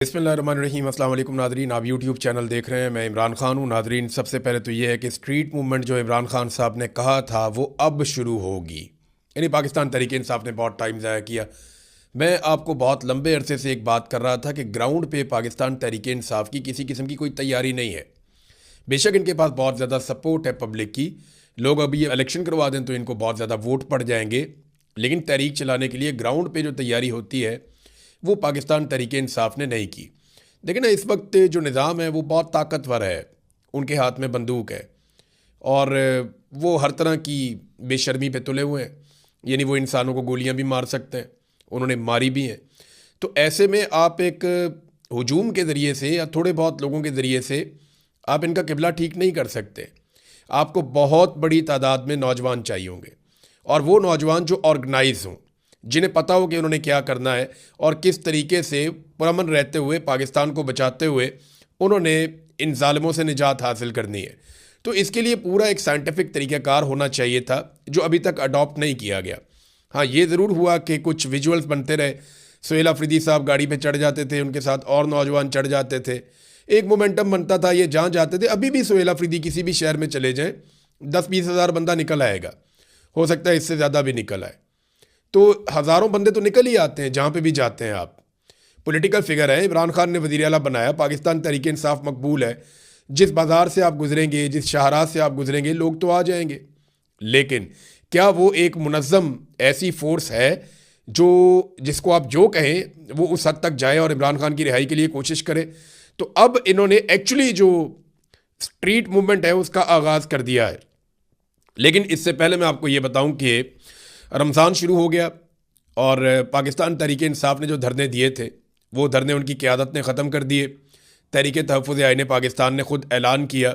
बिस्मिल्लाहिर्रहमानिर्रहीम। अस्सलाम वालेकुम नादरीन, आप यूट्यूब चैनल देख रहे हैं। मैं इमरान खान हूँ। नादरीन, सबसे पहले तो ये है कि स्ट्रीट मूवमेंट जो इमरान खान साहब ने कहा था वो अब शुरू होगी। यानी पाकिस्तान तहरीक इंसाफ ने बहुत टाइम ज़ाया किया। मैं आपको बहुत लंबे अरसे से एक बात कर रहा था कि ग्राउंड पे पाकिस्तान तहरीक इंसाफ की किसी किस्म की कोई तैयारी नहीं है। बेशक इनके पास बहुत ज़्यादा सपोर्ट है पब्लिक की, लोग अभी ये इलेक्शन करवा दें तो इनको बहुत ज़्यादा वोट पड़ जाएंगे, लेकिन तहरीक चलाने के लिए ग्राउंड पे जो तैयारी होती है वो पाकिस्तान तहरीक इंसाफ ने नहीं की। देखिए ना, इस वक्त जो निज़ाम है वो बहुत ताकतवर है, उनके हाथ में बंदूक है और वो हर तरह की बेशर्मी पे तुले हुए हैं। यानी वो इंसानों को गोलियां भी मार सकते हैं, उन्होंने मारी भी हैं। तो ऐसे में आप एक हुजूम के ज़रिए से या थोड़े बहुत लोगों के ज़रिए से आप इनका किबला ठीक नहीं कर सकते। आपको बहुत बड़ी तादाद में नौजवान चाहिए होंगे, और वो नौजवान जो ऑर्गेनाइज हों, जिन्हें पता हो कि उन्होंने क्या करना है और किस तरीके से पुरअमन रहते हुए पाकिस्तान को बचाते हुए उन्होंने इन ज़ालिमों से निजात हासिल करनी है। तो इसके लिए पूरा एक साइंटिफिक तरीक़ाकार होना चाहिए था, जो अभी तक अडॉप्ट नहीं किया गया। हाँ, ये ज़रूर हुआ कि कुछ विजुअल्स बनते रहे। सुहेल अफरीदी साहब गाड़ी पे चढ़ जाते थे, उनके साथ और नौजवान चढ़ जाते थे, एक मोमेंटम बनता था, ये जहाँ जाते थे। अभी भी सुहेल अफरीदी किसी भी शहर में चले जाएँ, 10-20 हज़ार बंदा निकल आएगा, हो सकता है इससे ज़्यादा भी निकल आए। तो हज़ारों बंदे तो निकल ही आते हैं जहाँ पे भी जाते हैं आप। पॉलिटिकल फिगर है, इमरान खान ने वज़ीर आला बनाया, पाकिस्तान तहरीक इंसाफ मकबूल है। जिस बाज़ार से आप गुजरेंगे, जिस शाहराह से आप गुजरेंगे, लोग तो आ जाएंगे। लेकिन क्या वो एक मुनज़्ज़म ऐसी फ़ोर्स है जो जिसको आप जो कहें वो उस हद तक जाए और इमरान खान की रिहाई के लिए कोशिश करे? तो अब इन्होंने एक्चुअली जो स्ट्रीट मूवमेंट है उसका आगाज़ कर दिया है। लेकिन इससे पहले मैं आपको ये बताऊं कि रमज़ान शुरू हो गया और पाकिस्तान तहरीक इंसाफ ने जो धरने दिए थे वो धरने उनकी क़यादत ने ख़त्म कर दिए। तहरीक तहफ़्फ़ुज़ आईन पाकिस्तान ने ख़ुद ऐलान किया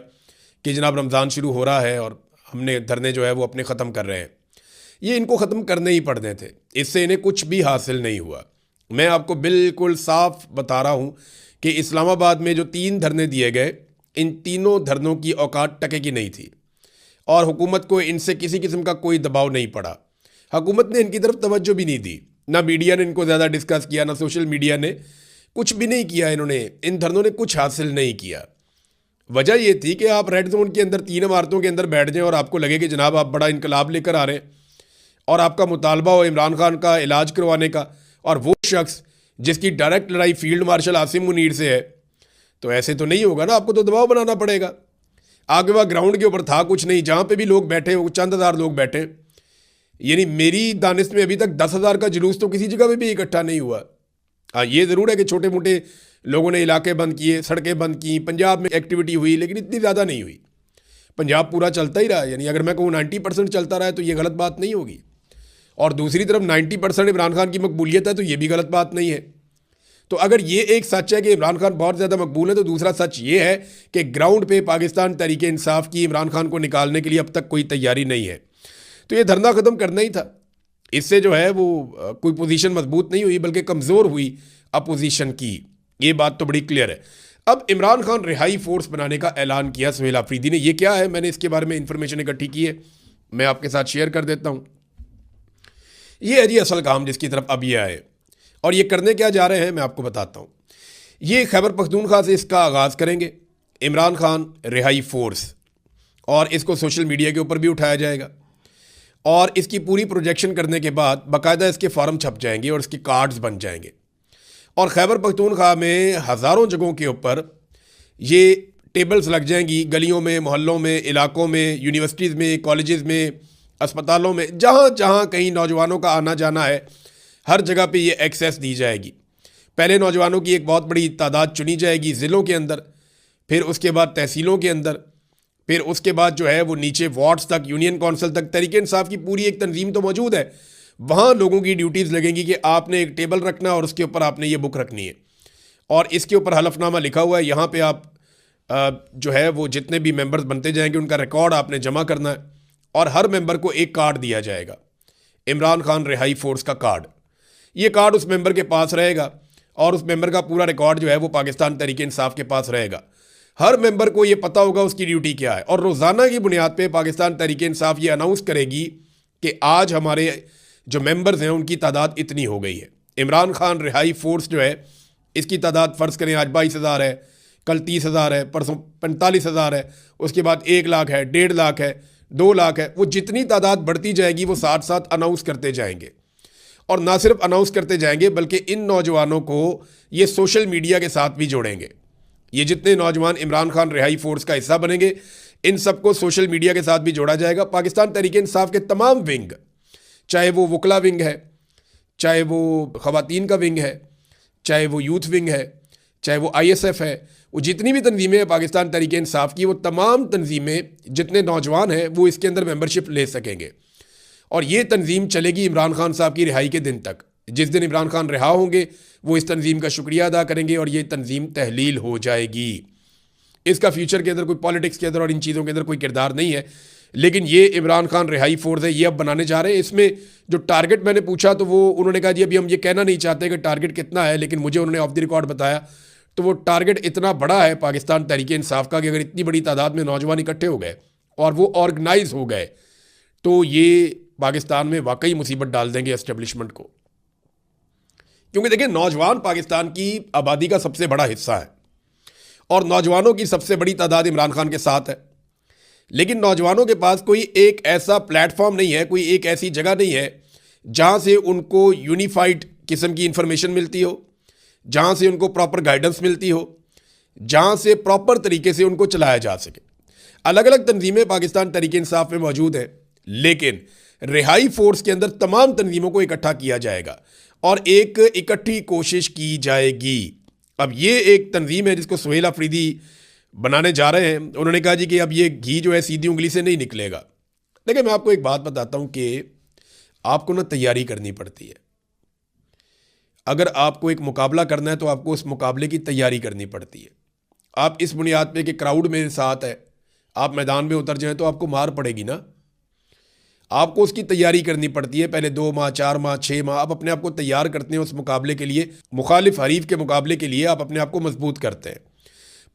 कि जनाब रमज़ान शुरू हो रहा है और हमने धरने जो है वो अपने ख़त्म कर रहे हैं। ये इनको ख़त्म करने ही पड़ने थे, इससे इन्हें कुछ भी हासिल नहीं हुआ। मैं आपको बिल्कुल साफ बता रहा हूँ कि इस्लामाबाद में जो 3 धरने दिए गए, इन तीनों धरनों की औकात टके की नहीं थी और हुकूमत को इनसे किसी किस्म का कोई दबाव नहीं पड़ा। हुकूमत ने इनकी तरफ तवज्जो भी नहीं दी, ना मीडिया ने इनको ज़्यादा डिस्कस किया, ना सोशल मीडिया ने, कुछ भी नहीं किया। इन्होंने, इन धरनों ने कुछ हासिल नहीं किया। वजह यह थी कि आप रेड जोन के अंदर 3 इमारतों के अंदर बैठ जाएं और आपको लगे कि जनाब आप बड़ा इनकलाब लेकर आ रहे हैं और आपका मुतालबा हो इमरान खान का इलाज करवाने का, और वो शख्स जिसकी डायरेक्ट लड़ाई फील्ड मार्शल आसिम मुनीर से है। तो ऐसे तो नहीं होगा ना, आपको तो दबाव बनाना पड़ेगा। आगे वह ग्राउंड के ऊपर था कुछ नहीं, जहाँ पे भी लोग बैठे, चंद हज़ार लोग बैठे। यानी मेरी दानिश में अभी तक 10,000 का जुलूस तो किसी जगह पे भी इकट्ठा नहीं हुआ। हाँ, ये ज़रूर है कि छोटे मोटे लोगों ने इलाके बंद किए, सड़कें बंद की, पंजाब में एक्टिविटी हुई, लेकिन इतनी ज़्यादा नहीं हुई। पंजाब पूरा चलता ही रहा। यानी अगर मैं कहूँ 90% चलता रहा है तो ये गलत बात नहीं होगी, और दूसरी तरफ 90% इमरान खान की मकबूलियत है तो ये भी गलत बात नहीं है। तो अगर ये एक सच है कि इमरान खान बहुत ज़्यादा मकबूल है, तो दूसरा सच ये है कि ग्राउंड पे पाकिस्तान तहरीक इंसाफ की इमरान खान को निकालने के लिए अब तक कोई तैयारी नहीं है। तो ये धरना ख़त्म करना ही था। इससे जो है वो कोई पोजीशन मजबूत नहीं हुई बल्कि कमज़ोर हुई अपोजिशन की। ये बात तो बड़ी क्लियर है। अब इमरान खान रिहाई फोर्स बनाने का ऐलान किया सुहेल अफरीदी ने। ये क्या है, मैंने इसके बारे में इंफॉर्मेशन इकट्ठी की है, मैं आपके साथ शेयर कर देता हूँ। ये है जी असल काम जिसकी तरफ अब ये आए, और ये करने क्या जा रहे हैं मैं आपको बताता हूँ। ये खैबर पख्तूनख्वा से इसका आगाज़ करेंगे, इमरान खान रिहाई फोर्स, और इसको सोशल मीडिया के ऊपर भी उठाया जाएगा, और इसकी पूरी प्रोजेक्शन करने के बाद बाकायदा इसके फॉर्म छप जाएंगे और इसके कार्ड्स बन जाएंगे। और खैबर पख्तूनख्वा में हज़ारों जगहों के ऊपर ये टेबल्स लग जाएंगी, गलियों में, मोहल्लों में, इलाकों में, यूनिवर्सिटीज़ में, कॉलेजेस में, अस्पतालों में, जहाँ जहाँ कहीं नौजवानों का आना जाना है, हर जगह पे ये एक्सेस दी जाएगी। पहले नौजवानों की एक बहुत बड़ी तादाद चुनी जाएगी ज़िलों के अंदर, फिर उसके बाद तहसीलों के अंदर, फिर उसके बाद जो है वो नीचे वार्ड्स तक, यूनियन कौंसिल तक। तहरीक इंसाफ की पूरी एक तंजीम तो मौजूद है, वहाँ लोगों की ड्यूटीज़ लगेंगी कि आपने एक टेबल रखना है और उसके ऊपर आपने ये बुक रखनी है, और इसके ऊपर हलफनामा लिखा हुआ है। यहाँ पे आप जो है वो जितने भी मेंबर्स बनते जाएंगे उनका रिकॉर्ड आपने जमा करना है, और हर मेंबर को एक कार्ड दिया जाएगा, इमरान खान रिहाई फोर्स का कार्ड। ये कार्ड उस मेंबर के पास रहेगा और उस मेंबर का पूरा रिकॉर्ड जो है वो पाकिस्तान तहरीक इंसाफ के पास रहेगा। हर मेंबर को ये पता होगा उसकी ड्यूटी क्या है, और रोज़ाना की बुनियाद पे पाकिस्तान तहरीक इंसाफ ये अनाउंस करेगी कि आज हमारे जो मेंबर्स हैं उनकी तादाद इतनी हो गई है। इमरान खान रिहाई फोर्स जो है इसकी तादाद फ़र्ज़ करें आज 22,000 है, कल 30,000 है, परसों 45,000 है, उसके बाद 1 लाख है, 1.5 लाख है, 2 लाख है। वो जितनी तादाद बढ़ती जाएगी वो साथ साथ अनाउंस करते जाएंगे, और ना सिर्फ अनाउंस करते जाएंगे बल्कि इन नौजवानों को ये सोशल मीडिया के साथ भी जोड़ेंगे। ये जितने नौजवान इमरान खान रिहाई फोर्स का हिस्सा बनेंगे, इन सबको सोशल मीडिया के साथ भी जोड़ा जाएगा। पाकिस्तान तहरीक इंसाफ के तमाम विंग, चाहे वो वकला विंग है, चाहे वो ख़वातीन का विंग है, चाहे वो यूथ विंग है, चाहे वो ISF है, वो जितनी भी तंजीमें हैं पाकिस्तान तहरीक इंसाफ की, वो तमाम तंजीमें जितने नौजवान हैं वो इसके अंदर मेंबरशिप ले सकेंगे। और ये तंजीम चलेगी इमरान खान साहब की रिहाई के दिन तक। जिस दिन इमरान खान रिहा होंगे वो इस तंजीम का शुक्रिया अदा करेंगे और ये तंजीम तहलील हो जाएगी। इसका फ्यूचर के अंदर कोई पॉलिटिक्स के अंदर और इन चीज़ों के अंदर कोई किरदार नहीं है, लेकिन ये इमरान खान रिहाई फोर्स है, ये अब बनाने जा रहे हैं। इसमें जो टारगेट मैंने पूछा तो वो उन्होंने कहा जी अभी हम ये कहना नहीं चाहते कि टारगेट कितना है, लेकिन मुझे उन्होंने ऑफ द रिकॉर्ड बताया तो वो टारगेट इतना बड़ा है पाकिस्तान तहरीक इंसाफ का कि अगर इतनी बड़ी तादाद में नौजवान इकट्ठे हो गए और वो ऑर्गेनाइज हो गए तो ये पाकिस्तान में वाकई मुसीबत डाल देंगे एस्टेब्लिशमेंट को। क्योंकि देखिए, नौजवान पाकिस्तान की आबादी का सबसे बड़ा हिस्सा है और नौजवानों की सबसे बड़ी तादाद इमरान खान के साथ है, लेकिन नौजवानों के पास कोई एक ऐसा प्लेटफॉर्म नहीं है, कोई एक ऐसी जगह नहीं है जहां से उनको यूनिफाइड किस्म की इंफॉर्मेशन मिलती हो, जहां से उनको प्रॉपर गाइडेंस मिलती हो, जहां से प्रॉपर तरीके से उनको चलाया जा सके। अलग अलग तंजीमें पाकिस्तान तहरीक इंसाफ में मौजूद हैं, लेकिन रिहाई फोर्स के अंदर तमाम तंजीमों को इकट्ठा किया जाएगा और एक इकट्ठी कोशिश की जाएगी। अब ये एक तंजीम है जिसको सुहेल अफरीदी बनाने जा रहे हैं। उन्होंने कहा जी कि अब ये घी जो है सीधी उंगली से नहीं निकलेगा। देखिए, मैं आपको एक बात बताता हूँ कि आपको ना तैयारी करनी पड़ती है। अगर आपको एक मुकाबला करना है तो आपको उस मुकाबले की तैयारी करनी पड़ती है। आप इस बुनियाद पे कि क्राउड मेरे साथ है, आप मैदान में उतर जाएं तो आपको मार पड़ेगी ना। आपको उसकी तैयारी करनी पड़ती है, पहले 2 माह, 4 माह, 6 माह आप अपने आप को तैयार करते हैं उस मुकाबले के लिए, मुखालिफ हरीफ के मुकाबले के लिए आप अपने आप को मजबूत करते हैं।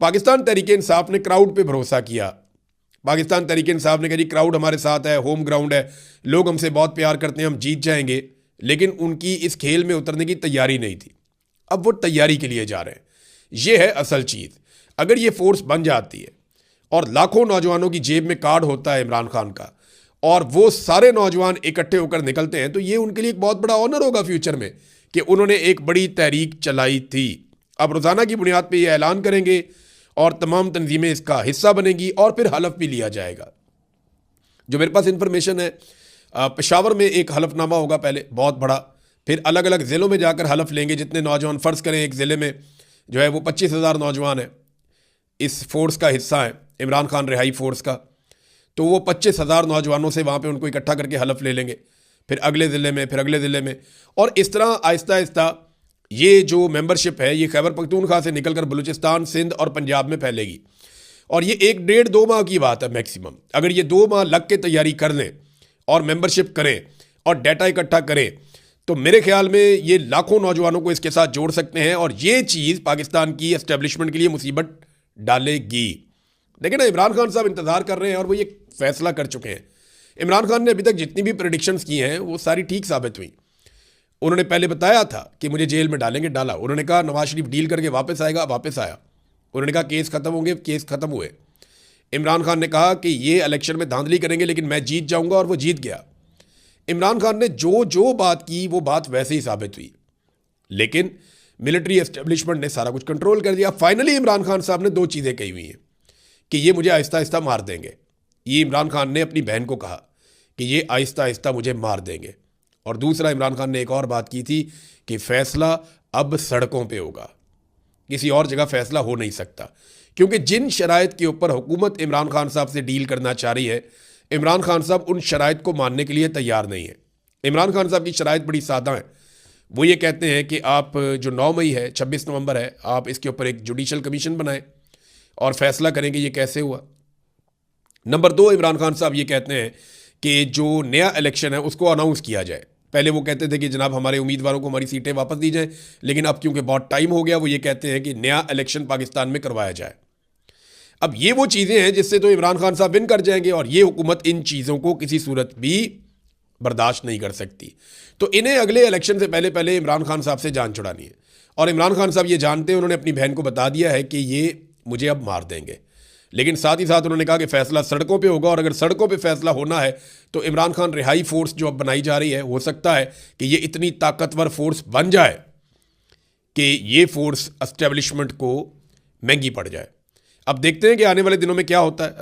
पाकिस्तान तहरीक इंसाफ ने क्राउड पे भरोसा किया। पाकिस्तान तहरीक इंसाफ ने कहा जी क्राउड हमारे साथ है, होम ग्राउंड है, लोग हमसे बहुत प्यार करते हैं, हम जीत जाएंगे। लेकिन उनकी इस खेल में उतरने की तैयारी नहीं थी। अब वो तैयारी के लिए जा रहे हैं। ये है असल चीज़। अगर ये फोर्स बन जाती है और लाखों नौजवानों की जेब में कार्ड होता है इमरान खान का और वो सारे नौजवान इकट्ठे होकर निकलते हैं, तो ये उनके लिए एक बहुत बड़ा ऑनर होगा फ्यूचर में कि उन्होंने एक बड़ी तहरीक चलाई थी। अब रोज़ाना की बुनियाद पर यह ऐलान करेंगे और तमाम तंजीमें इसका हिस्सा बनेंगी और फिर हलफ भी लिया जाएगा। जो मेरे पास इंफॉर्मेशन है, पेशावर में एक हलफनामा होगा पहले बहुत बड़ा, फिर अलग अलग ज़िलों में जाकर हलफ लेंगे जितने नौजवान, फ़र्ज़ करें एक ज़िले में जो है वो 25,000 नौजवान है, इस फोर्स का हिस्सा है इमरान खान रिहाई फोर्स का, तो वो 25,000 नौजवानों से वहाँ पे उनको इकट्ठा करके हलफ ले लेंगे, फिर अगले ज़िले में, फिर अगले ज़िले में, और इस तरह आहिस्ता आहिस्ता ये जो मेंबरशिप है ये खैबर पख्तूनख्वा से निकल कर बलूचिस्तान, सिंध और पंजाब में फैलेगी। और ये 1 डेढ़ 2 माह की बात है मैक्सिमम। अगर ये 2 माह लग के तैयारी कर लें और मेंबरशिप करें और डाटा इकट्ठा करें तो मेरे ख्याल में ये लाखों नौजवानों को इसके साथ जोड़ सकते हैं और ये चीज़ पाकिस्तान की एस्टेब्लिशमेंट के लिए मुसीबत डालेगी। लेकिन ना, इमरान खान साहब इंतज़ार कर रहे हैं और वो ये फैसला कर चुके हैं। इमरान खान ने अभी तक जितनी भी प्रेडिक्शंस की हैं वो सारी ठीक साबित हुई। उन्होंने पहले बताया था कि मुझे जेल में डालेंगे, डाला। उन्होंने कहा नवाज शरीफ डील करके वापस आएगा, वापस आया। उन्होंने कहा केस ख़त्म होंगे, केस ख़त्म हुए। इमरान खान ने कहा कि ये इलेक्शन में धांधली करेंगे लेकिन मैं जीत जाऊंगा, और वो जीत गया। इमरान खान ने जो जो बात की वो बात वैसे ही साबित हुई, लेकिन मिलिट्री एस्टेब्लिशमेंट ने सारा कुछ कंट्रोल कर दिया। फाइनली इमरान खान साहब ने 2 चीज़ें कही हुई हैं कि ये मुझे आहिस्ता आहिस्ता मार देंगे। ये इमरान खान ने अपनी बहन को कहा कि ये आहिस्ता आहिस्ता मुझे मार देंगे। और दूसरा, इमरान खान ने एक और बात की थी कि फ़ैसला अब सड़कों पे होगा, किसी और जगह फ़ैसला हो नहीं सकता, क्योंकि जिन शराइत के ऊपर हुकूमत इमरान खान साहब से डील करना चाह रही है, इमरान खान साहब उन शराइत को मानने के लिए तैयार नहीं है। इमरान खान साहब की शराइत बड़ी सादा है। वो ये कहते हैं कि आप जो 9 मई है, 26 नवंबर है, आप इसके ऊपर एक जुडिशल कमीशन बनाएं और फैसला करेंगे ये कैसे हुआ। नंबर 2, इमरान खान साहब ये कहते हैं कि जो नया इलेक्शन है उसको अनाउंस किया जाए। पहले वो कहते थे कि जनाब हमारे उम्मीदवारों को हमारी सीटें वापस दी जाएं, लेकिन अब क्योंकि बहुत टाइम हो गया, वो ये कहते हैं कि नया इलेक्शन पाकिस्तान में करवाया जाए। अब ये वो चीज़ें हैं जिससे तो इमरान खान साहब विन कर जाएंगे, और ये हुकूमत इन चीज़ों को किसी सूरत भी बर्दाश्त नहीं कर सकती। तो इन्हें अगले इलेक्शन से पहले पहले इमरान खान साहब से जान छुड़ानी है। और इमरान खान साहब ये जानते हैं, उन्होंने अपनी बहन को बता दिया है कि ये मुझे अब मार देंगे। लेकिन साथ ही साथ उन्होंने कहा कि फ़ैसला सड़कों पे होगा, और अगर सड़कों पे फ़ैसला होना है तो इमरान खान रिहाई फोर्स जो अब बनाई जा रही है, हो सकता है कि ये इतनी ताकतवर फोर्स बन जाए कि ये फोर्स एस्टेब्लिशमेंट को महंगी पड़ जाए। अब देखते हैं कि आने वाले दिनों में क्या होता है।